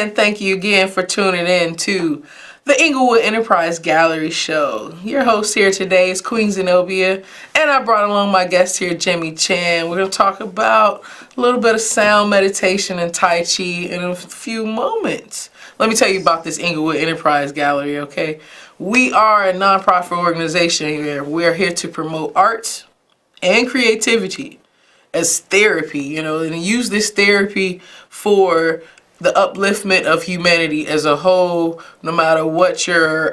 And thank you again for tuning in to the Englewood Enterprise Gallery Show. Your host here today is Queen Zenobia, and I brought along my guest here, Jimmy Chan. We're going to talk about a little bit of sound meditation and Tai Chi in a few moments. Let me tell you about this Englewood Enterprise Gallery, okay? We are a nonprofit organization here. We're here to promote arts and creativity as therapy, and use this therapy for the upliftment of humanity as a whole, no matter what your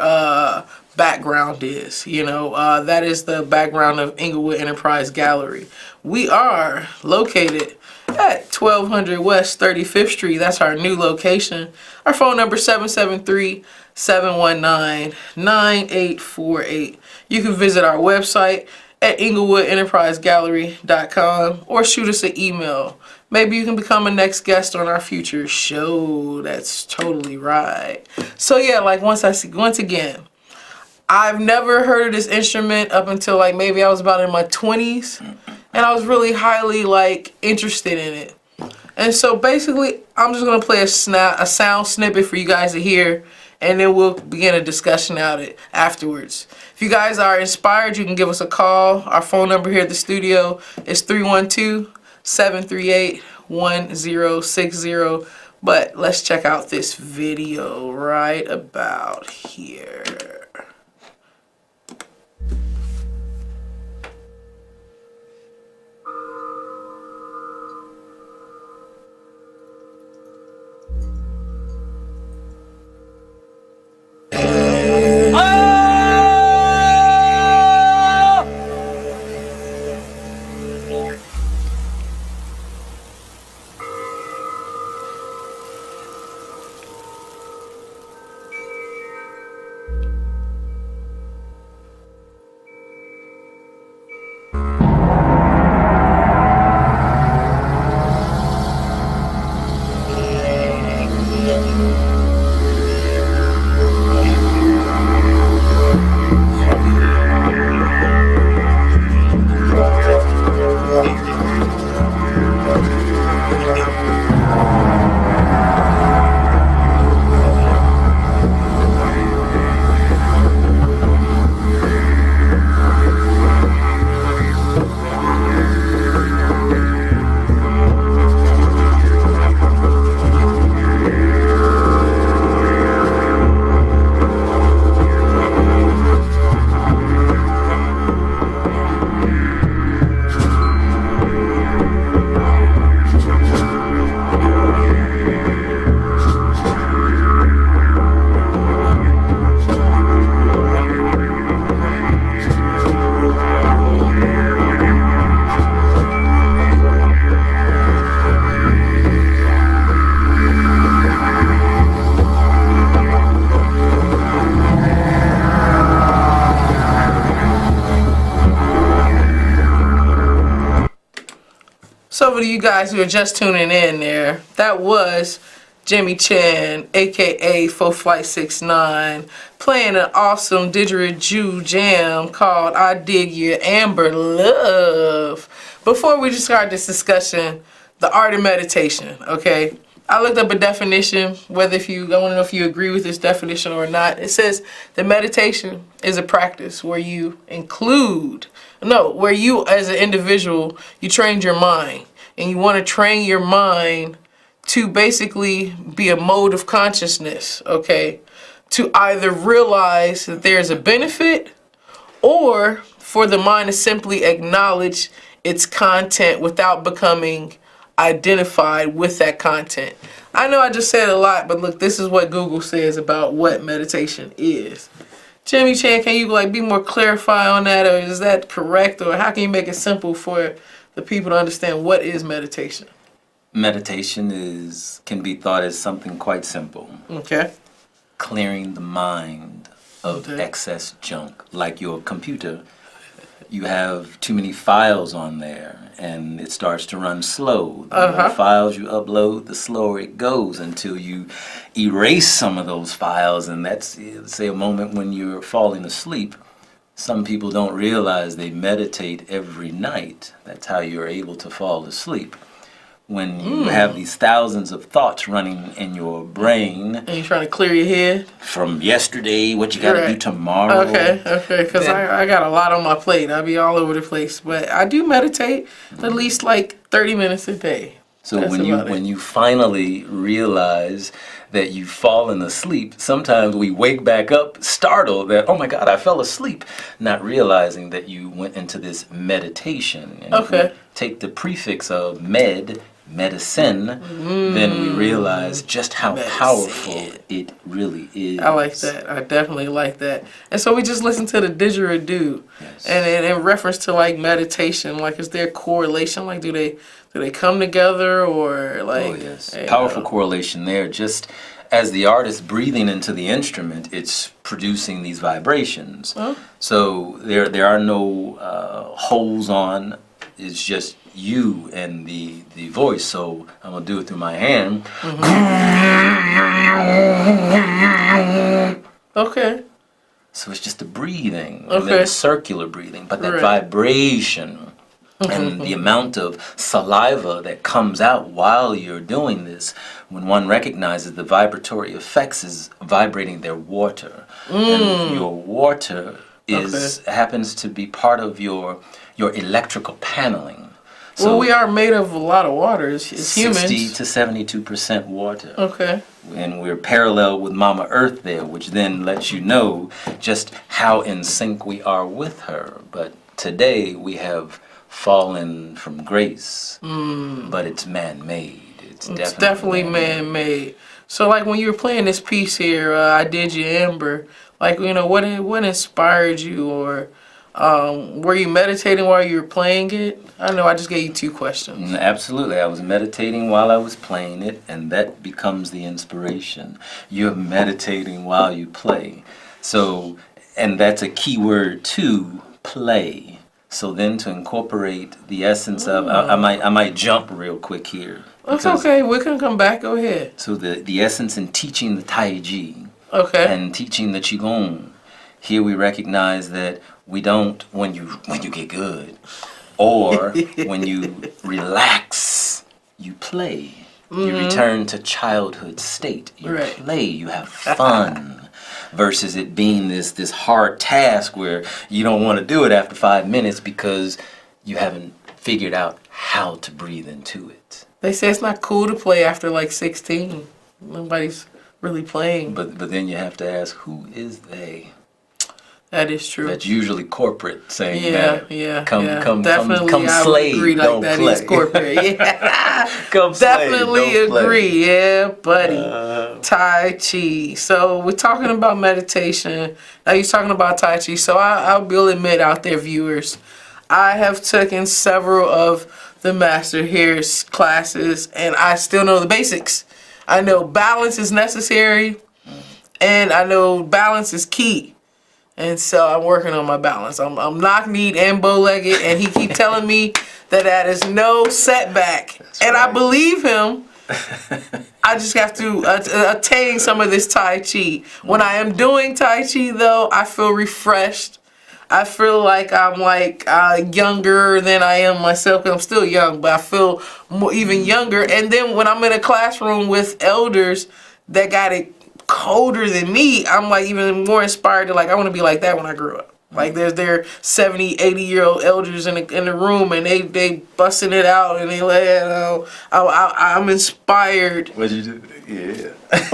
background is. That is the background of Englewood Enterprise Gallery. We are located at 1200 West 35th Street. That's our new location. Our phone number is 773-719-9848. You can visit our website at EnglewoodEnterpriseGallery.com or shoot us an email. Maybe you can become a next guest on our future show. That's totally right. So yeah, once again, I've never heard of this instrument up until maybe I was about in my 20s, and I was really highly interested in it. And so basically, I'm just gonna play a sound snippet for you guys to hear, and then we'll begin a discussion afterwards. If you guys are inspired, you can give us a call. Our phone number here at the studio is 312-738-1060. But let's check out this video right about here. So for you guys who are just tuning in there, that was Jimmy Chan, aka 4Flight69, playing an awesome didgeridoo jam called I Dig Your Amber Love. Before we just start this discussion, the art of meditation, okay? I looked up a definition, I want to know if you agree with this definition or not. It says that meditation is a practice where you as an individual, you train your mind. And you want to train your mind to basically be a mode of consciousness, okay? To either realize that there's a benefit, or for the mind to simply acknowledge its content without becoming identified with that content. I know I just said a lot, but look, this is what Google says about what meditation is. Jimmy Chan, can you be more clarify on that, or is that correct, or how can you make it simple for the people to understand what is meditation? Meditation can be thought as something quite simple. Okay. Clearing the mind of excess junk. Like your computer, you have too many files on there and it starts to run slow. The more files you upload, the slower it goes until you erase some of those files, and that's, say, a moment when you're falling asleep. Some people don't realize they meditate every night. That's how you're able to fall asleep. when you have these thousands of thoughts running in your brain. And you're trying to clear your head? From yesterday, what you got to do tomorrow. Okay, because I got a lot on my plate. I be all over the place. But I do meditate at least like 30 minutes a day. So when you finally realize that you've fallen asleep, sometimes we wake back up startled that, oh my God, I fell asleep, not realizing that you went into this meditation. And if we take the prefix of medicine, then we realize just how powerful it really is. I like that. I definitely like that. And so we just listened to the didgeridoo. Yes. And in reference to like meditation, like is there a correlation? Like do they come together or like? Oh yes, powerful correlation there. Just as the artist breathing into the instrument, it's producing these vibrations. Oh. So there are no holes on. It's just you and the voice. So I'm gonna do it through my hand. Okay. So it's just the breathing, and then circular breathing, but that vibration. And the amount of saliva that comes out while you're doing this, when one recognizes the vibratory effects, is vibrating their water. And your water happens to be part of your electrical paneling. So we are made of a lot of water as humans. 60 to 72% water. Okay. And we're parallel with Mama Earth there, which then lets you know just how in sync we are with her. But today we have fallen from grace, but it's man-made. It's definitely man-made. So, like when you were playing this piece here, I Did You Amber. Like what inspired you, or were you meditating while you were playing it? I know I just gave you two questions. Absolutely, I was meditating while I was playing it, and that becomes the inspiration. You're meditating while you play. So, and that's a key word too, play. So then to incorporate the essence of, I might jump real quick here. That's okay, we can come back, go ahead. So the essence in teaching the Tai Chi and teaching the Qigong, here we recognize that we don't, when you get good, or when you relax, you play. You return to childhood state. You play, you have fun. Versus it being this hard task where you don't want to do it after 5 minutes because you haven't figured out how to breathe into it. They say it's not cool to play after like 16. Nobody's really playing. But then you have to ask, who is they? That is true. That's usually corporate saying come definitely, come slay, agree don't like that play. Is corporate. Yeah. Come definitely slay, don't agree. Play. Yeah, buddy. Tai Chi. So we're talking about meditation. Now you're talking about Tai Chi. So I will admit out there, viewers, I have taken several of the Master Here's classes, and I still know the basics. I know balance is necessary, and I know balance is key. And so I'm working on my balance. I'm knock-kneed and bow-legged, and he keep telling me that is no setback. That's and right. I believe him. I just have to attain some of this Tai Chi. When I am doing Tai Chi, though, I feel refreshed. I feel like I'm younger than I am myself, because I'm still young, but I feel even younger. And then when I'm in a classroom with elders that got it colder than me, I'm like even more inspired to I want to be like that when I grow up. Like there's 70, 80-year-old elders in the room, and they busting it out, and they I'm inspired. What'd you do? Yeah. I've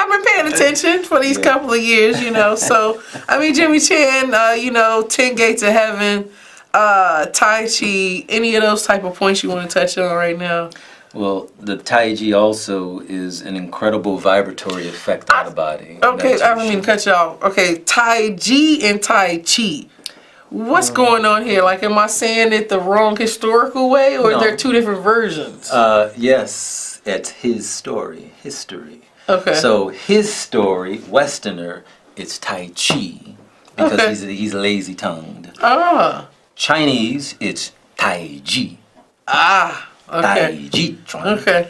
been paying attention for these couple of years, So I mean, Jimmy Chan, 10 Gates of Heaven, Tai Chi, any of those type of points you want to touch on right now? Well, the Tai Chi also is an incredible vibratory effect on the body. Okay, I don't mean to cut you off. Okay, Tai Chi and Tai Chi. What's going on here? Am I saying it the wrong historical way, or are there two different versions? Yes, it's his story, history. Okay. So his story, Westerner, it's Tai Chi, because he's lazy-tongued. Ah. Chinese, it's Tai Chi. Ah. Okay. Tai Chi.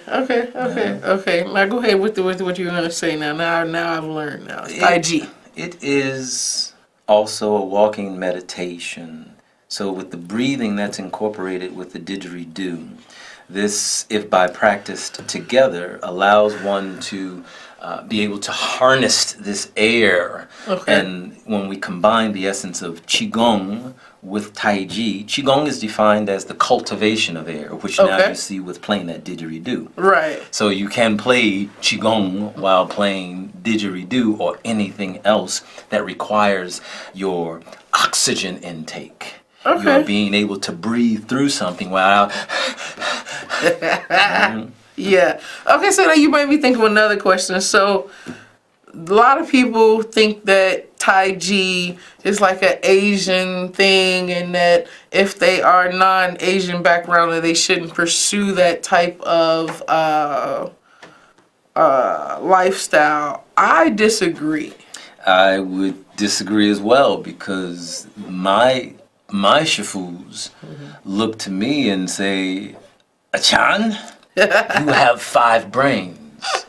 Okay. Now go ahead with what you're gonna say now. Now I've learned now. Tai Chi. It is also a walking meditation So with the breathing that's incorporated with the didgeridoo, this, if by practiced together, allows one to be able to harness this air. Okay. And when we combine the essence of Qigong with Tai Chi, Qigong is defined as the cultivation of air, which now Okay. you see with playing that didgeridoo. Right. So you can play Qigong while playing didgeridoo or anything else that requires your oxygen intake. Okay. You're being able to breathe through something while... Yeah. Okay, so now you made me think of another question. So, a lot of people think that Tai Chi is like an Asian thing, and that if they are non-Asian background, that they shouldn't pursue that type of lifestyle. I disagree. I would disagree as well, because my shifus look to me and say, Achan, you have 5 brains.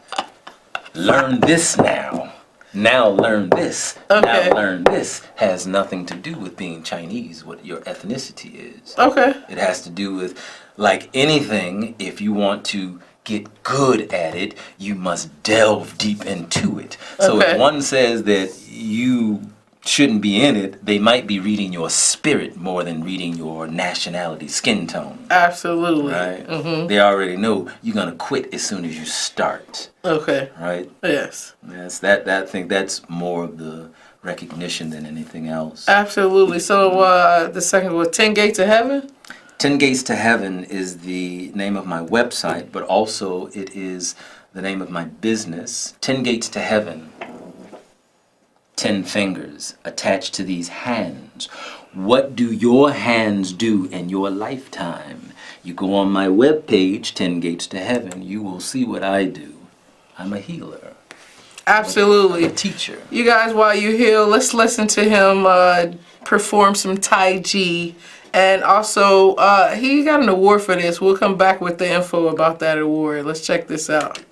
Learn this now. Now learn this. Okay. Now learn this. Has nothing to do with being Chinese, what your ethnicity is. Okay. It has to do with, like anything, if you want to get good at it, you must delve deep into it. So Okay. if one says that you shouldn't be in it, they might be reading your spirit more than reading your nationality, skin tone. Absolutely. Right? Mm-hmm. They already know you're gonna quit as soon as you start. Okay. Right? Yes. Yes, that I think that's more of the recognition than anything else. Absolutely. So the second one, 10 Gates of Heaven? 10 Gates to Heaven is the name of my website, but also it is the name of my business. 10 Gates to Heaven. 10 fingers attached to these hands. What do your hands do in your lifetime? You go on my webpage, 10 Gates to Heaven, you will see what I do. I'm a healer. Absolutely. I'm a teacher. You guys, while you heal, let's listen to him perform some Tai Chi. And also, he got an award for this. We'll come back with the info about that award. Let's check this out.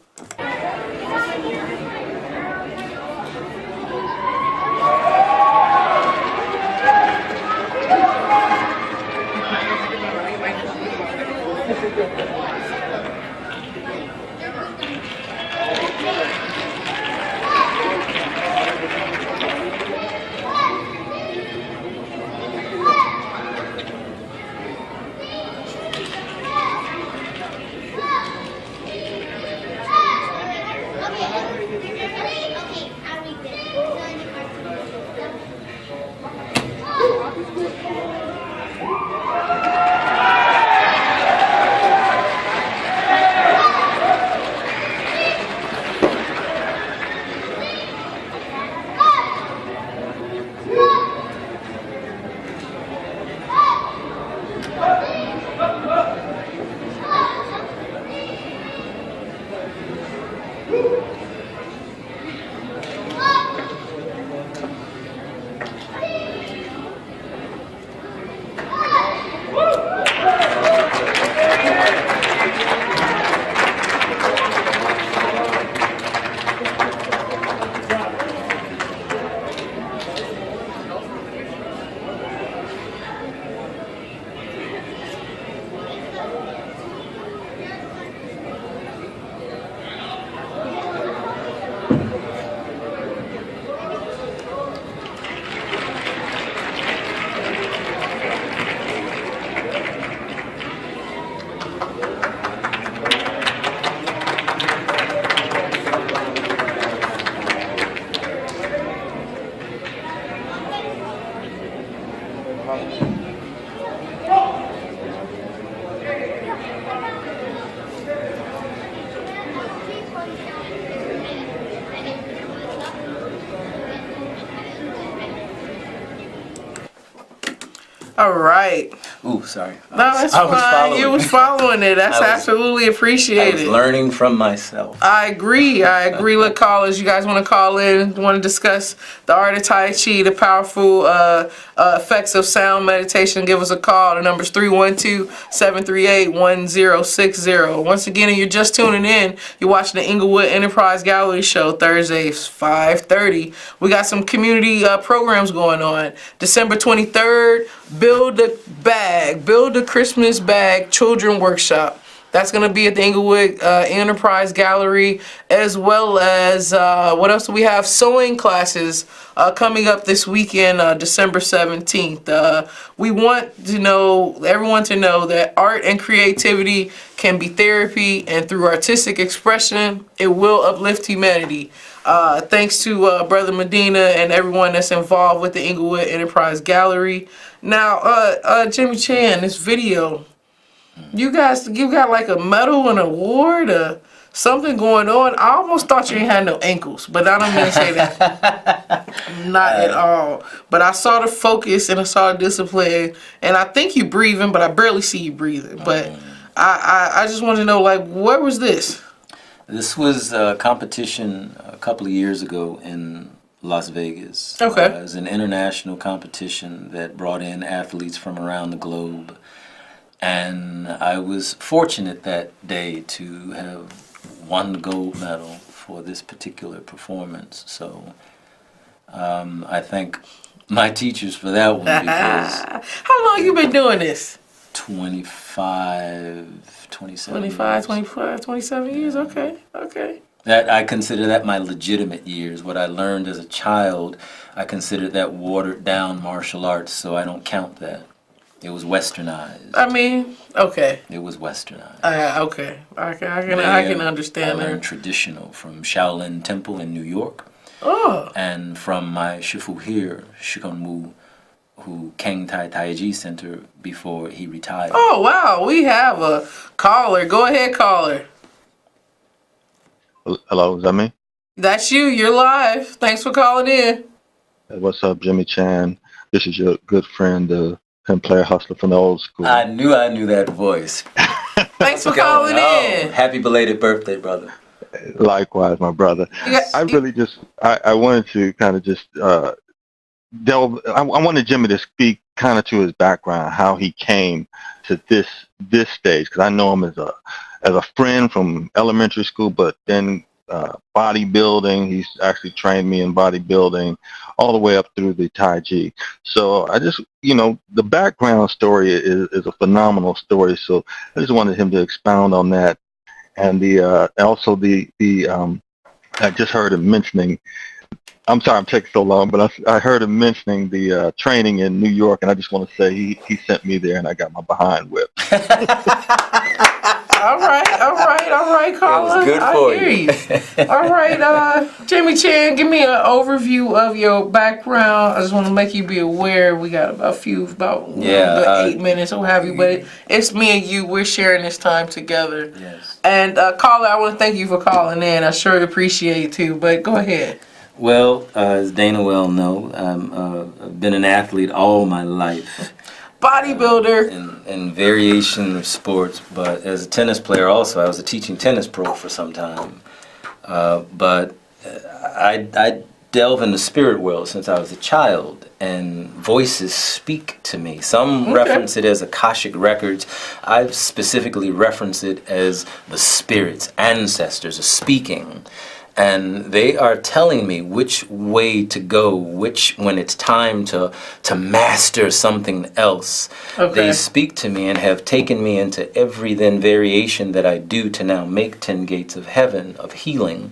All right. Ooh, sorry. No, that's I was fine. following. You was following it. That's I was- absolutely I was appreciated. learning from myself. I agree. Look, callers, you guys want to call in, want to discuss the art of Tai Chi, the powerful effects of sound meditation, give us a call. The number's 312-738-1060. Once again, if you're just tuning in, you're watching the Englewood Enterprise Gallery Show, Thursdays, 5:30. We got some community programs going on. December 23rd, Build a Christmas Bag Children Workshop. That's going to be at the Englewood Enterprise Gallery, as well as, what else do we have? Sewing classes coming up this weekend, December 17th. We want everyone to know that art and creativity can be therapy, and through artistic expression, it will uplift humanity. Thanks to Brother Medina and everyone that's involved with the Englewood Enterprise Gallery. Now, Jimmy Chan, this video, you got like a medal and award or something going on. I almost thought you ain't had no ankles, but I don't mean to say that. Not at all. But I saw the focus and I saw the discipline, and I think you breathing, but I barely see you breathing. But I just want to know, like, what was this? This was a competition a couple of years ago in Las Vegas. Okay. It was an international competition that brought in athletes from around the globe. And I was fortunate that day to have won the gold medal for this particular performance. So I thank my teachers for that one because... How long you been doing this? 27 27 years? Okay. That I consider that my legitimate years. What I learned as a child, I consider that watered down martial arts, so I don't count that. It was westernized. I mean, okay. It was westernized. Okay. I can understand I learned that. traditional from Shaolin Temple in New York. Oh. And from my shifu here, Shikonmu, who Kang Tai Taiji Center before he retired. Oh, wow. We have a caller. Go ahead, caller. Hello, is that me? That's you. You're live. Thanks for calling in. Hey, what's up, Jimmy Chan? This is your good friend, Pin Player Hustler from the old school. I knew that voice. Thanks for calling in. Happy belated birthday, brother. Likewise, my brother. I wanted to kind of just delve. I wanted Jimmy to speak kind of to his background, how he came to this stage, because I know him as a friend from elementary school, but then bodybuilding. He's actually trained me in bodybuilding all the way up through the Tai Chi. So I just, the background story is a phenomenal story. So I just wanted him to expound on that. And I just heard him mentioning, I'm sorry I'm taking so long, but I heard him mentioning the training in New York, and I just want to say he sent me there and I got my behind whipped. All right, caller. It was good for you. All right, Jimmy Chan, give me an overview of your background. I just want to make you be aware we got about 8 minutes or what have you, but it's me and you. We're sharing this time together. Yes. And caller, I want to thank you for calling in. I sure appreciate it too. But go ahead. Well, as Dana well know, I've been an athlete all my life. Bodybuilder. In variation of sports, but as a tennis player also, I was a teaching tennis pro for some time. But I delve in the spirit world since I was a child, and voices speak to me. Some reference it as Akashic records. I've specifically referenced it as the spirits, ancestors are speaking. And they are telling me which way to go, when it's time to master something else. Okay. They speak to me and have taken me into every then variation that I do to now make 10 gates of heaven, of healing.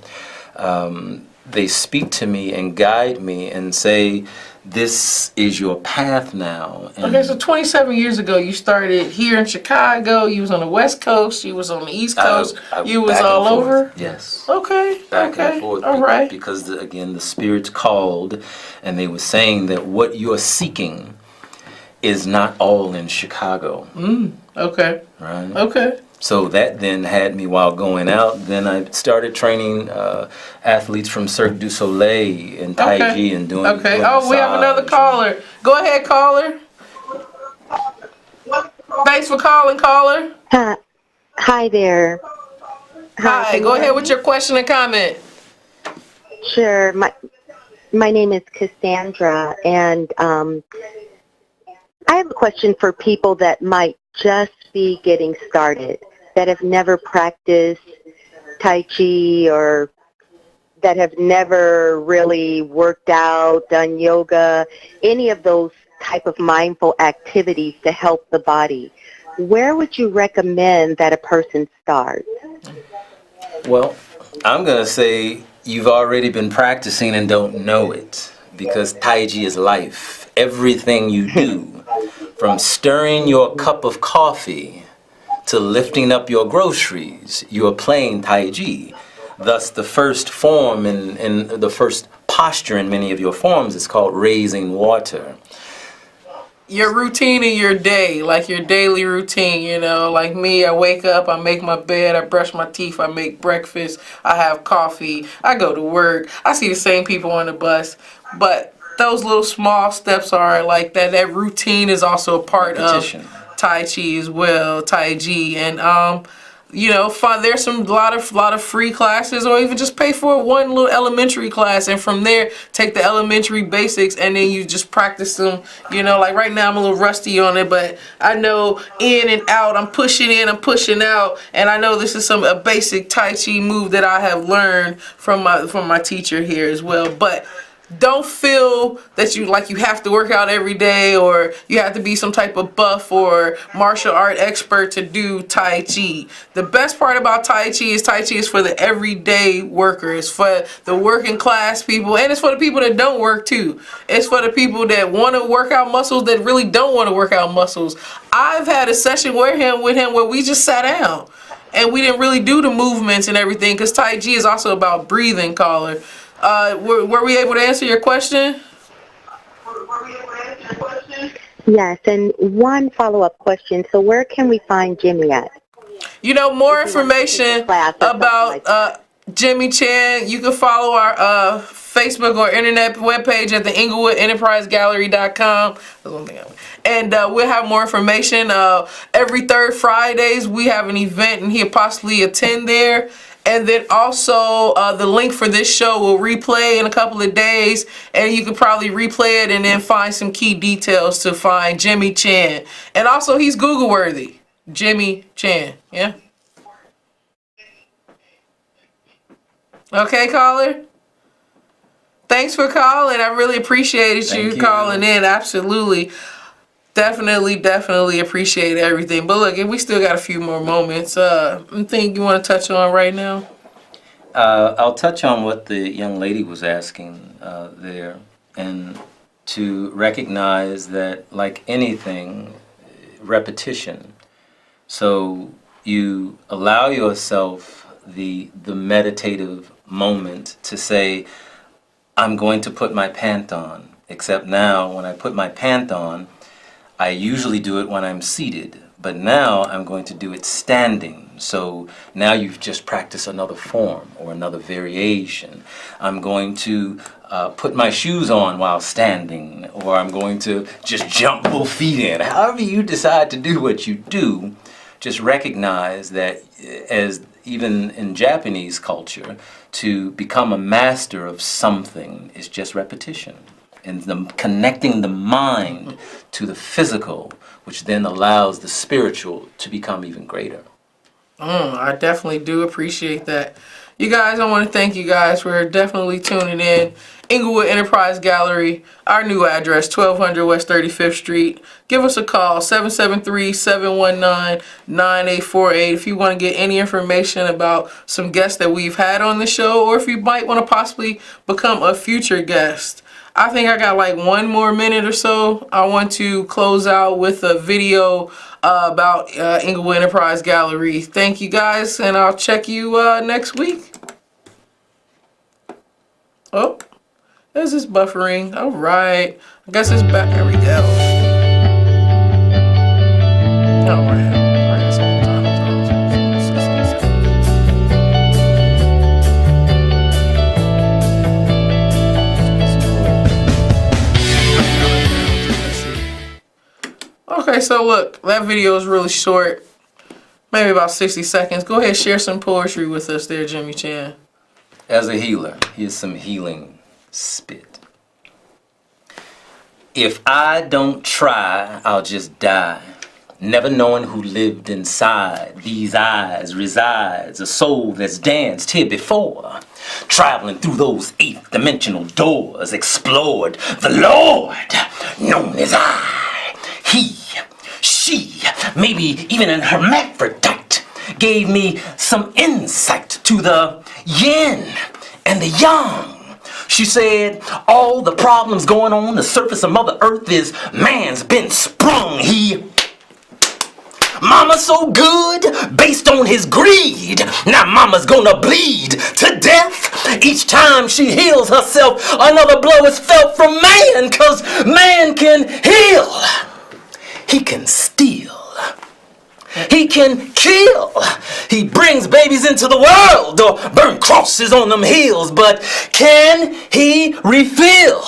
They speak to me and guide me and say, this is your path now. And okay, so 27 years ago, you started here in Chicago. You was on the West Coast. You was on the East Coast. You was all over? Yes. Okay. Back and forth. All right. Because, again, the spirits called, and they were saying that what you're seeking is not all in Chicago. Okay. Right? Okay. So that then had me while going out. Then I started training athletes from Cirque du Soleil and Tai Chi and doing. Okay. doing Oh, we have another caller. Go ahead, caller. Thanks for calling, caller. Hi there. Hi. Go ahead with your question and comment. Sure. My name is Cassandra, and I have a question for people that might just be getting started, that have never practiced Tai Chi or that have never really worked out, done yoga, any of those type of mindful activities to help the body, where would you recommend that a person start? Well, I'm going to say you've already been practicing and don't know it, because Tai Chi is life. Everything you do, from stirring your cup of coffee to lifting up your groceries, you are playing Tai Chi. Thus, the first form and the first posture in many of your forms is called raising water. Your routine in your day, like your daily routine, you know, like me, I wake up, I make my bed, I brush my teeth, I make breakfast, I have coffee, I go to work, I see the same people on the bus, but those little small steps are like that routine is also a part Repetition. of Tai Chi as well, Tai Chi, and you know, there's a lot of free classes, or even just pay for one little elementary class, and from there take the elementary basics, and then you just practice them. You know, like right now I'm a little rusty on it, but I know in and out, I'm pushing in, I'm pushing out, and I know this is a basic Tai Chi move that I have learned from my teacher here as well. But don't feel that you have to work out every day, or you have to be some type of buff or martial art expert to do Tai Chi. The best part about Tai Chi is for the everyday worker. It's for the working class people, and it's for the people that don't work too. It's for the people that want to work out muscles that really don't want to work out muscles. I've had a session with him where we just sat down and we didn't really do the movements and everything, because Tai Chi is also about breathing, caller. Were we able to answer your question? Yes, and one follow-up question. So where can we find Jimmy at? You know, more information about Jimmy Chan, you can follow our Facebook or internet webpage at the EnglewoodEnterpriseGallery.com. And we'll have more information. Every third Fridays, we have an event, and he'll possibly attend there. And then also the link for this show will replay in a couple of days, and you can probably replay it and then find some key details to find Jimmy Chan. And also, he's Google worthy. Jimmy Chan, yeah? Okay, caller? Thanks for calling. I really appreciated you calling in. Absolutely. Definitely appreciate everything. But look, we still got a few more moments. Anything you want to touch on right now? I'll touch on what the young lady was asking there, and to recognize that, like anything, repetition. So you allow yourself the meditative moment to say, I'm going to put my pant on. Except now, when I put my pant on, I usually do it when I'm seated, but now I'm going to do it standing. So now you've just practiced another form or another variation. I'm going to put my shoes on while standing, or I'm going to just jump both feet in. However you decide to do what you do, just recognize that, as even in Japanese culture, to become a master of something is just repetition. And connecting the mind to the physical, which then allows the spiritual to become even greater. I definitely do appreciate that. You guys, I want to thank you guys for definitely tuning in. Englewood Enterprise Gallery, our new address, 1200 West 35th Street. Give us a call, 773-719-9848, if you want to get any information about some guests that we've had on the show, or if you might want to possibly become a future guest. I think I got like one more minute or so. I want to close out with a video about Englewood Enterprise Gallery. Thank you guys, and I'll check you next week. Oh, there's this buffering. All right. I guess it's back. There we go. All right. Okay, so look, that video is really short, maybe about 60 seconds. Go ahead, share some poetry with us there, Jimmy Chan. As a healer, here's some healing spit. If I don't try, I'll just die. Never knowing who lived inside these eyes resides a soul that's danced here before. Traveling through those eighth dimensional doors, explored the Lord, known as I. He, she, maybe even an hermaphrodite, gave me some insight to the yin and the yang. She said, all the problems going on the surface of Mother Earth is man's been sprung. Mama's so good, based on his greed. Now mama's gonna bleed to death. Each time she heals herself, another blow is felt from man, 'cause man can heal. He can steal. He can kill. He brings babies into the world or burn crosses on them hills. But can he refill?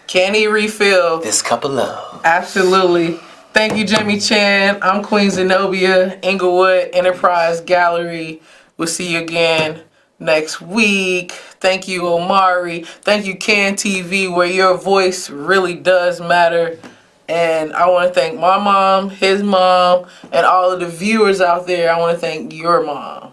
Can he refill This cup of love? Absolutely. Thank you, Jimmy Chan. I'm Queen Zenobia, Englewood Enterprise Gallery. We'll see you again next week. Thank you, Omari. Thank you, Can TV, where your voice really does matter. And I want to thank my mom, his mom, and all of the viewers out there. I want to thank your mom.